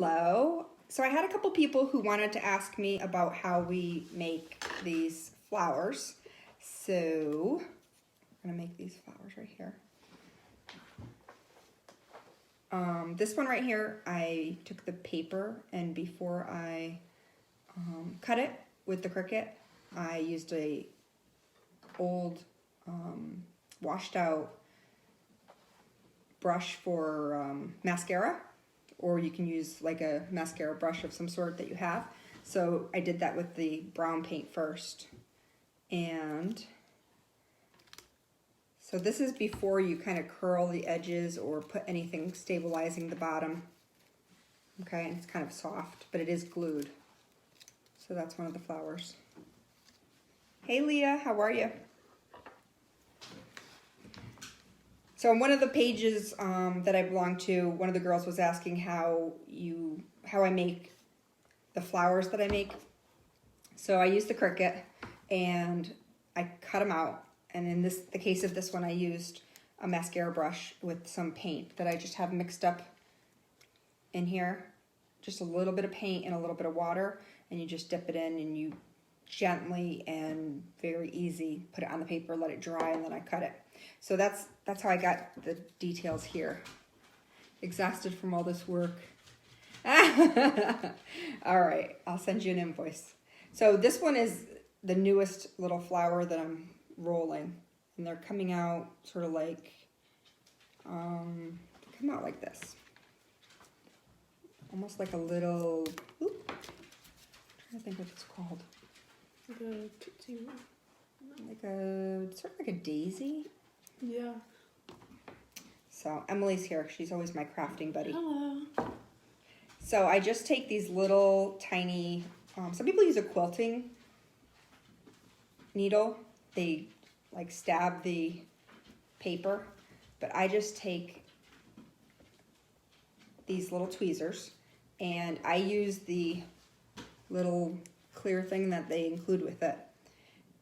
Hello. So I had a couple people who wanted to ask me about how we make these flowers. So I'm gonna make these flowers right here. This one right here, I took the paper and before I cut it with the Cricut, I used a old washed out brush for mascara, or you can use like a mascara brush of some sort that you have. So I did that with the brown paint first. And so this is before you kind of curl the edges or put anything stabilizing the bottom. Okay, and it's kind of soft, but it is glued. So that's one of the flowers. Hey Leah, how are you? So on one of the pages that I belong to, one of the girls was asking how I make the flowers that I make. So I used the Cricut and I cut them out. And in the case of this one, I used a mascara brush with some paint that I just have mixed up in here. Just a little bit of paint and a little bit of water. And you just dip it in and you gently and very easy put it on the paper, let it dry, and then I cut it. So that's how I got the details here. Exhausted from all this work. All right, I'll send you an invoice. So this one is the newest little flower that I'm rolling, and they're coming out sort of like, come out like this. Almost like a little, I'm trying to think what it's called. Sort of like a daisy. Yeah. So Emily's here. She's always my crafting buddy. Hello. So I just take these little tiny, some people use a quilting needle. They like stab the paper, but I just take these little tweezers and I use the little clear thing that they include with it,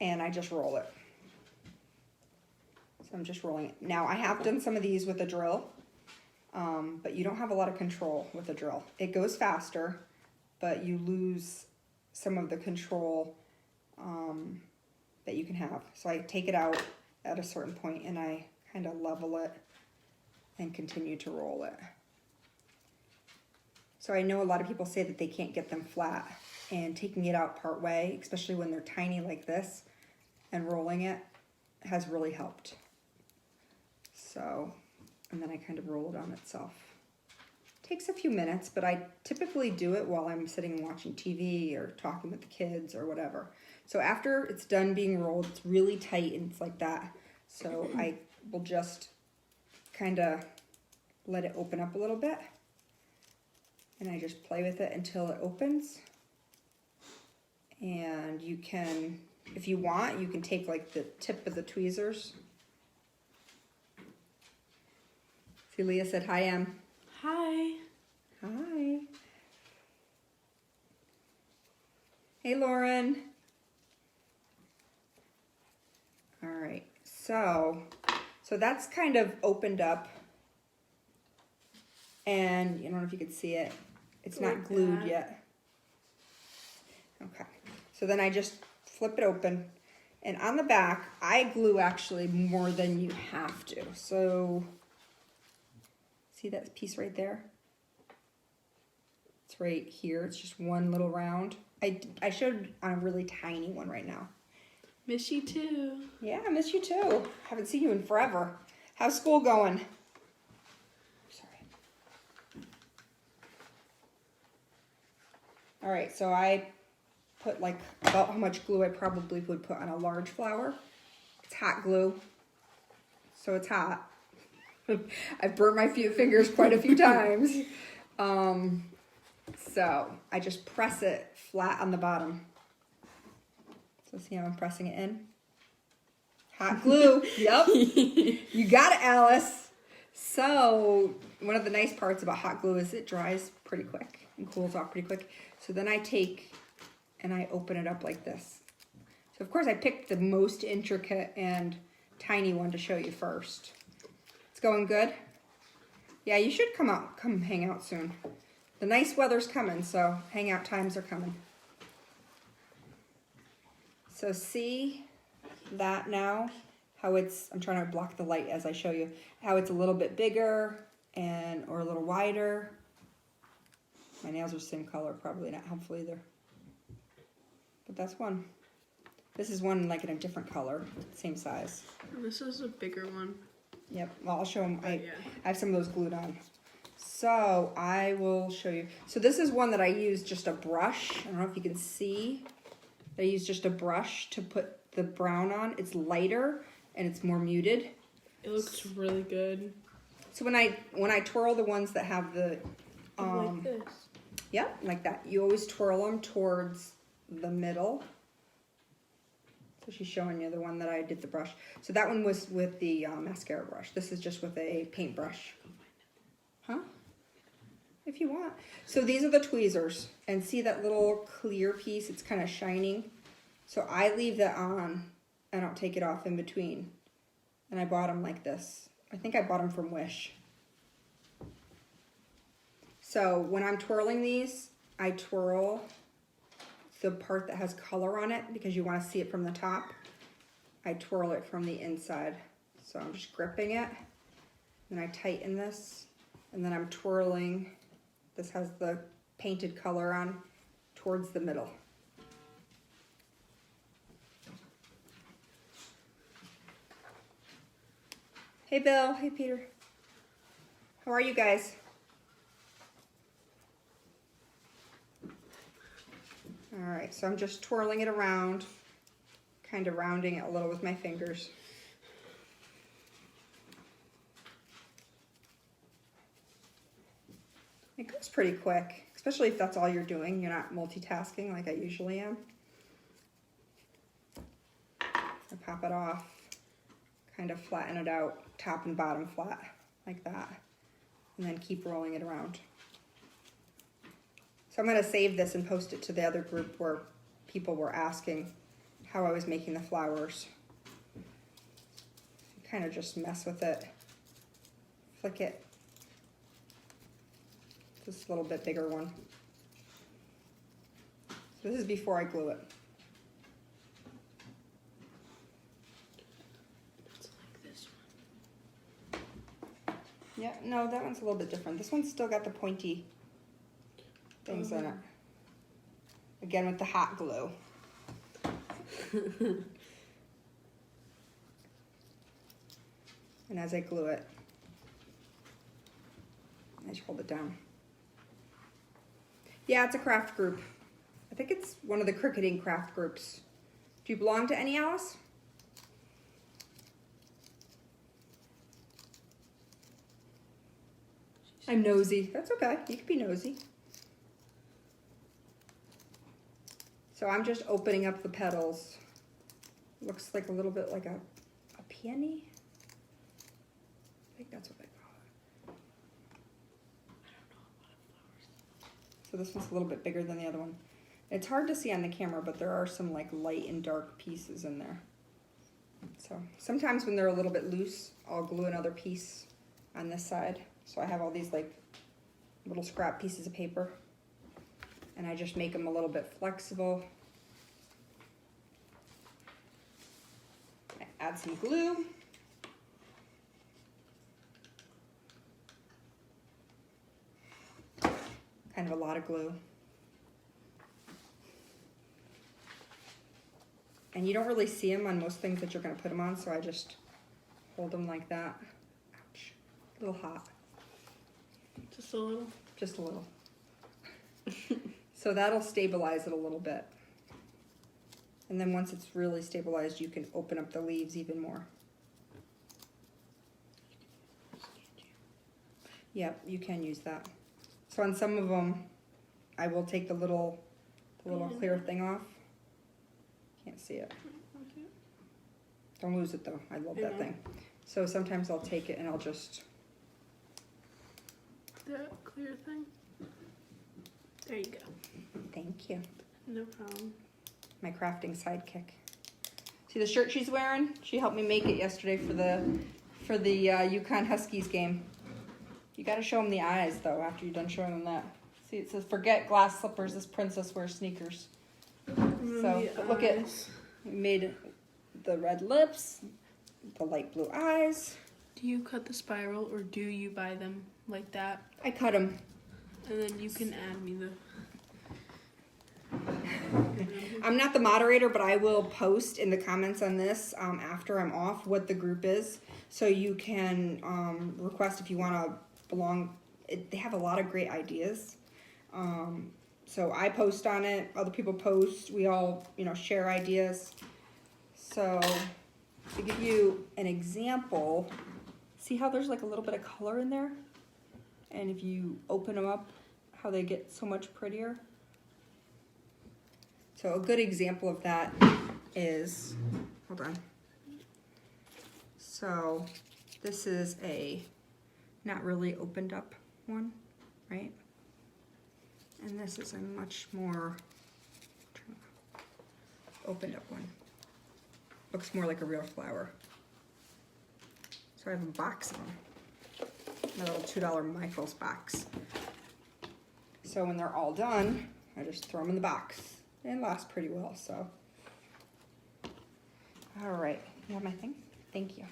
and I just roll it. So I'm just rolling it. Now I have done some of these with a drill, but you don't have a lot of control with a drill. It goes faster, but you lose some of the control that you can have. So I take it out at a certain point and I kind of level it and continue to roll it. So I know a lot of people say that they can't get them flat, and taking it out part way, especially when they're tiny like this, and rolling it has really helped. So, and then I kind of roll it on itself. Takes a few minutes, but I typically do it while I'm sitting and watching TV or talking with the kids or whatever. So after it's done being rolled, it's really tight and it's like that. So I will just kind of let it open up a little bit. And I just play with it until it opens. And you can, if you want, you can take like the tip of the tweezers. See, Leah said, hi, Em. Hi. Hi. Hey, Lauren. All right, so that's kind of opened up. And I don't know if you can see it. It's not glued yet. Okay, so then I just flip it open. And on the back, I glue actually more than you have to. So, see that piece right there? It's right here. It's just one little round. I showed on a really tiny one right now. Miss you too. Yeah, I miss you too. Haven't seen you in forever. How's school going? Sorry. All right, so I put like about how much glue I probably would put on a large flower. It's hot glue, so it's hot. I've burnt my fingers quite a few times. So I just press it flat on the bottom. So see how I'm pressing it in? Hot glue. Yep. You got it, Alice. So one of the nice parts about hot glue is it dries pretty quick and cools off pretty quick. So then I take and I open it up like this. So of course I picked the most intricate and tiny one to show you first. It's going good? Yeah, you should come hang out soon. the nice weather's coming, so hangout times are coming. So see that now, how it's, I'm trying to block the light as I show you, how it's a little bit bigger or a little wider. My nails are the same color, probably not helpful either. But that's one. This is one like in a different color, same size. And this is a bigger one. Yep, well I'll show them, I Yeah. have some of those glued on. So I will show you. So this is one that I use just a brush. I don't know if you can see. I use just a brush to put the brown on. It's lighter and it's more muted. It looks really good. So when I twirl the ones that have the, like this. Yep, like that. You always twirl them towards the middle. So she's showing you the one that I did the brush. So that one was with the mascara brush. This is just with a paintbrush. Huh? If you want. So these are the tweezers. And see that little clear piece? It's kind of shining. So I leave that on. I don't take it off in between. And I bought them like this. I think I bought them from Wish. So when I'm twirling these, I twirl the part that has color on it because you want to see it from the top. I twirl it from the inside. So I'm just gripping it. Then I tighten this. And then I'm twirling. This has the painted color on towards the middle. Hey Bill, hey Peter. How are you guys? All right, so I'm just twirling it around, kind of rounding it a little with my fingers. It goes pretty quick, especially if that's all you're doing. You're not multitasking like I usually am. I pop it off, kind of flatten it out, top and bottom flat, like that, and then keep rolling it around. So I'm going to save this and post it to the other group where people were asking how I was making the flowers. Kind of just mess with it, flick it. This little bit bigger one. So this is before I glue it. It's like this one. Yeah, no, that one's a little bit different. This one's still got the pointy things in it. Again with the hot glue. And as I glue it, I just hold it down. Yeah, it's a craft group. I think it's one of the Cricketing craft groups. Do you belong to any, Alice? I'm nosy. That's okay. You can be nosy. So I'm just opening up the petals. Looks like a little bit like a peony. I think that's what they call it. So this one's a little bit bigger than the other one. It's hard to see on the camera, but there are some like light and dark pieces in there. So sometimes when they're a little bit loose, I'll glue another piece on this side. So I have all these like little scrap pieces of paper. And I just make them a little bit flexible. I add some glue. Kind of a lot of glue. And you don't really see them on most things that you're going to put them on, so I just hold them like that. Ouch. A little hot. Just a little. Just a little. So that'll stabilize it a little bit. And then once it's really stabilized, you can open up the leaves even more. Yep, you can use that. So on some of them, I will take the little clear thing off. Can't see it. Don't lose it though. I love that thing. So sometimes I'll take it and I'll just... That clear thing? There you go. Thank you. No problem. My crafting sidekick. See the shirt she's wearing? She helped me make it yesterday for the Yukon Huskies game. You got to show them the eyes though after you're done showing them that. See, it says, forget glass slippers, this princess wears sneakers. So, look at, we made the red lips, the light blue eyes. Do you cut the spiral or do you buy them like that? I cut them. And then you can add me the... I'm not the moderator, but I will post in the comments on this after I'm off what the group is. So you can request if you want to belong. They have a lot of great ideas. So I post on it, other people post, we all, share ideas. So to give you an example, see how there's like a little bit of color in there? And if you open them up, how they get so much prettier. So a good example of that is, hold on. So this is a not really opened up one, right? And this is a much more opened up one. Looks more like a real flower. So I have a box of them. A little $2 Michaels box. So when they're all done, I just throw them in the box. It lasts pretty well, so. All right, you have my thing? Thank you.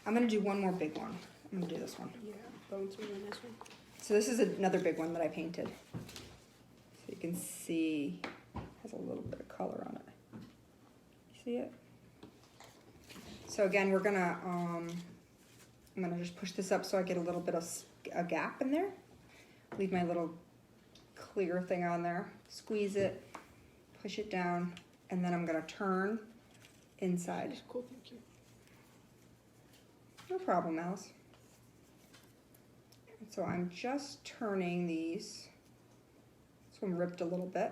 I'm gonna do one more big one. I'm gonna do this one. Yeah, bones are in this one. So this is another big one that I painted. So you can see, it has a little bit of color on it. You see it? So again, we're gonna, I'm gonna just push this up so I get a little bit of a gap in there. Leave my little clear thing on there. Squeeze it, push it down, and then I'm gonna turn inside. That's cool, thank you. No problem, Alice. So I'm just turning these. This one ripped a little bit.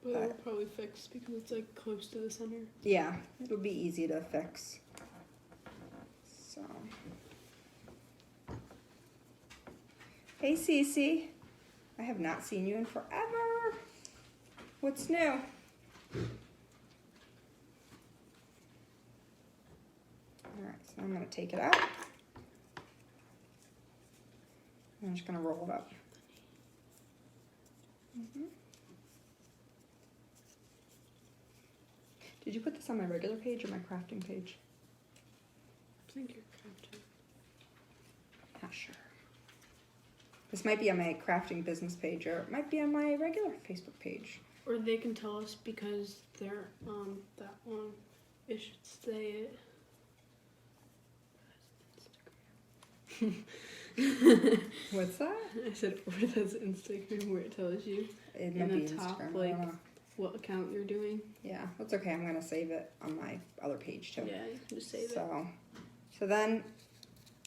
But it'll probably fix because it's like close to the center. Yeah, it'll be easy to fix. So. Hey, Cece. I have not seen you in forever. What's new? All right, so I'm gonna take it out. I'm just gonna roll it up. Did you put this on my regular page or my crafting page? I think you're crafting. Not sure. This might be on my crafting business page or it might be on my regular Facebook page. Or they can tell us because they're that one. It should say it. What's that? I said, or that's Instagram where it tells you It in might the be top, Instagram. like I don't know. what account you're doing. Yeah, that's okay. I'm gonna save it on my other page too. Yeah, you can just save it. So then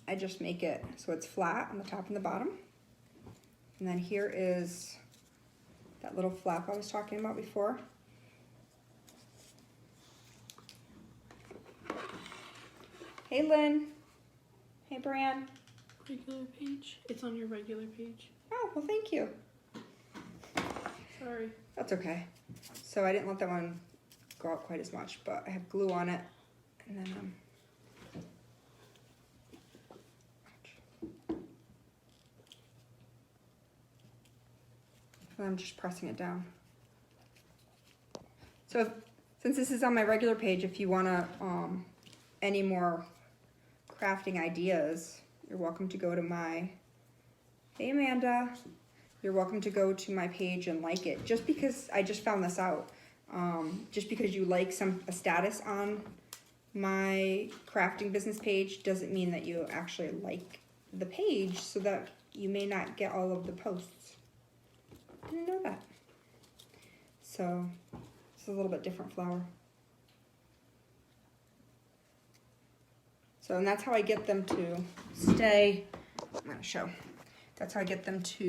I just make it so it's flat on the top and the bottom. And then here is that little flap I was talking about before. Hey Lynn. Hey Bran. Regular page? It's on your regular page. Oh, well thank you. Sorry. That's okay. So I didn't let that one go out quite as much, but I have glue on it. And then and I'm just pressing it down. So since this is on my regular page, if you want to any more crafting ideas, you're welcome to go to my, hey Amanda, you're welcome to go to my page and like it. Just because I just found this out, just because you like a status on my crafting business page doesn't mean that you actually like the page, so that you may not get all of the posts. Didn't know that. So it's a little bit different flower. So, and that's how I get them to stay. I'm gonna show. That's how I get them to.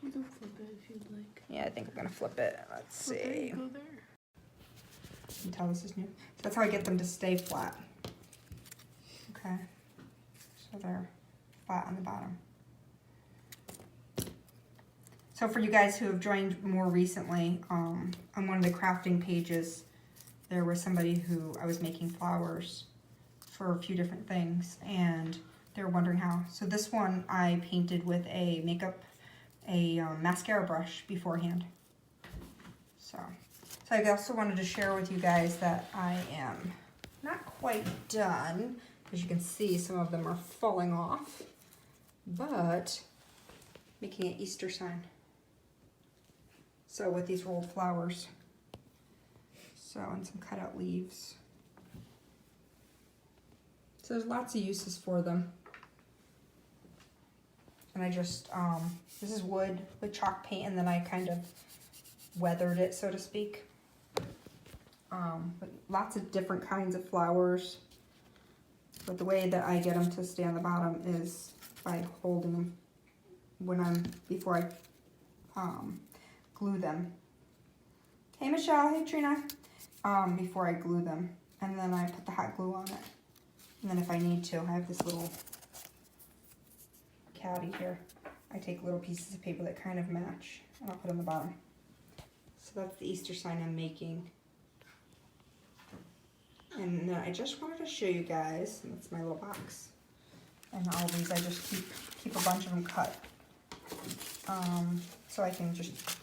You can flip it if you'd like. Yeah, I think I'm gonna flip it. Let's see. Okay, go there. You can tell this is new. So that's how I get them to stay flat. Okay. So they're flat on the bottom. So for you guys who have joined more recently, on one of the crafting pages, there was somebody who I was making flowers for a few different things, and they were wondering how. So this one I painted with a makeup a mascara brush beforehand. So I also wanted to share with you guys that I am not quite done. As you can see, some of them are falling off, but making an Easter sign. So with these rolled flowers. So, and some cutout leaves. So there's lots of uses for them. And I just, this is wood with chalk paint, and then I kind of weathered it, so to speak. But lots of different kinds of flowers. But the way that I get them to stay on the bottom is by holding them before I glue them. Hey Michelle, hey Trina. Before I glue them. And then I put the hot glue on it. And then if I need to, I have this little caddy here. I take little pieces of paper that kind of match, and I'll put on the bottom. So that's the Easter sign I'm making. And then I just wanted to show you guys, and that's my little box. And all these, I just keep a bunch of them cut. So I can just,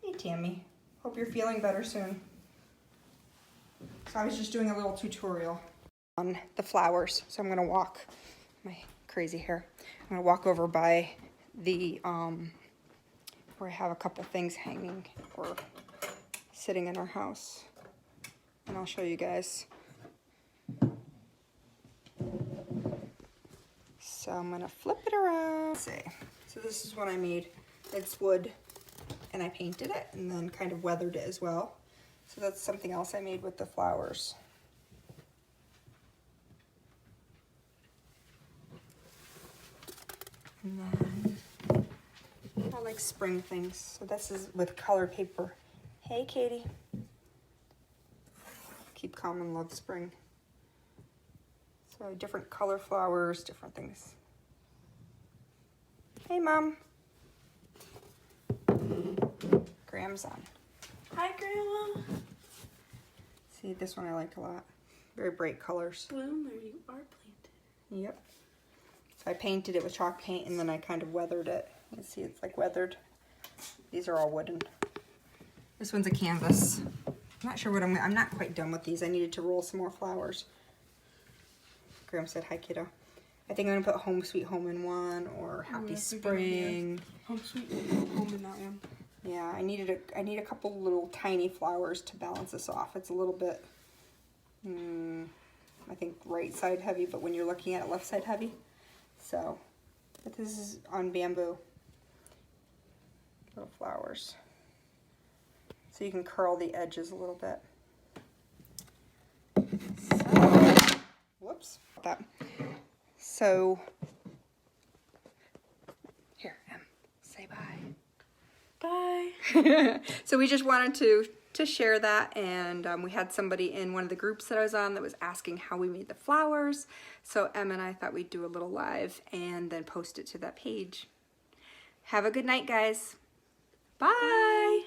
hey Tammy, hope you're feeling better soon. So I was just doing a little tutorial on the flowers. So I'm gonna walk, my crazy hair. I'm gonna walk over by the, where I have a couple things hanging or sitting in our house. And I'll show you guys. So I'm gonna flip it around. Let's see. So this is what I made. It's wood, and I painted it and then kind of weathered it as well. So that's something else I made with the flowers. And then I like spring things. So this is with colored paper. Hey Katie. Keep calm and love spring. So different color flowers, different things. Hey Mom. Graham's on. Hi, Grandma. See, this one I like a lot. Very bright colors. Bloom, there you are planted. Yep. So I painted it with chalk paint, and then I kind of weathered it. You can see it's like weathered. These are all wooden. This one's a canvas. I'm not sure what I'm not quite done with these. I needed to roll some more flowers. Graham said, hi kiddo. I think I'm gonna put Home Sweet Home in one, or Happy Spring. Home Sweet Home in that one. Yeah, I need a couple little tiny flowers to balance this off. It's a little bit, I think right side heavy, but when you're looking at it, left side heavy. So, but this is on bamboo. Little flowers. So you can curl the edges a little bit. So, whoops. That. So, here, say bye. Bye. So we just wanted to share that, and we had somebody in one of the groups that I was on that was asking how we made the flowers. So Em and I thought we'd do a little live and then post it to that page. Have a good night, guys. Bye.